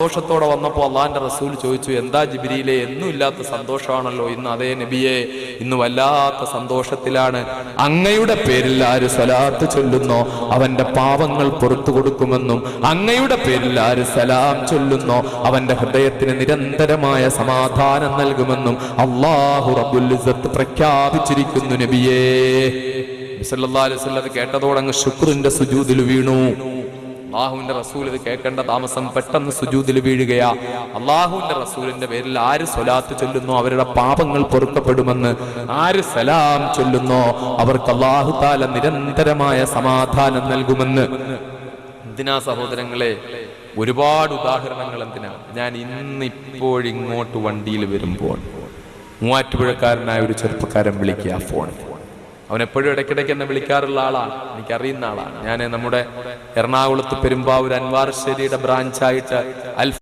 സന്തോഷത്തോടെ വന്നപ്പോൾ അള്ളാഹിന്റെ റസൂൽ ചോദിച്ചു, എന്താ ജിബ്രീലെ, എന്നും ഇല്ലാത്ത സന്തോഷമാണല്ലോ ഇന്ന്? അതേ നബിയെ, ഇന്ന് വല്ലാത്ത സന്തോഷത്തിലാണ്. അങ്ങയുടെ പേരിൽ ആര് സ്വലാത്ത് ചൊല്ലുന്നോ അവന്റെ പാപങ്ങൾ പുറത്തു കൊടുക്കുമെന്നും അങ്ങയുടെ പേരിൽ ആര് സലാം ചൊല്ലുന്നോ അവന്റെ ഹൃദയത്തിന് നിരന്തരമായ സമാധാനം നൽകുമെന്നും അല്ലാഹു റബ്ബുൽ ഇസ്സത്ത് പ്രഖ്യാപിച്ചിരിക്കുന്നു നബിയേ. സല്ലല്ലാഹു അലൈഹി വസല്ലം കേട്ടതോടങ്ങ് ശുക്രിന്റെ സുജൂദിൽ വീണു. അള്ളാഹുവിന്റെ റസൂൽ ഇത് കേൾക്കേണ്ട താമസം പെട്ടെന്ന് സുജൂദിൽ വീഴുകയാ. അള്ളാഹുവിന്റെ റസൂലിന്റെ പേരിൽ ആര് സ്വലാത്ത് ചൊല്ലുന്നോ അവരുടെ പാപങ്ങൾ പൊറുക്കപ്പെടുമെന്ന്, ആര് സലാം ചൊല്ലുന്നോ അവർക്ക് അല്ലാഹു തആല നിരന്തരമായ സമാധാനം നൽകുമെന്ന്. എന്തിനാ സഹോദരങ്ങളെ, ഒരുപാട് ഉദാഹരണങ്ങൾ എന്തിനാ. ഞാൻ ഇന്നിപ്പോഴിങ്ങോട്ട് വണ്ടിയിൽ വരുമ്പോൾ മൂവാറ്റുപുഴക്കാരനായ ഒരു ചെറുപ്പക്കാരൻ വിളിക്കുക ഫോൺ. അവൻ എപ്പോഴും ഇടയ്ക്കിടയ്ക്ക് എന്നെ വിളിക്കാറുള്ള ആളാണ്, എനിക്കറിയുന്ന ആളാണ്. ഞാൻ നമ്മുടെ എറണാകുളത്ത് പെരുമ്പാവൂർ അൻവാർ ശേരിയുടെ ബ്രാഞ്ചായിട്ട്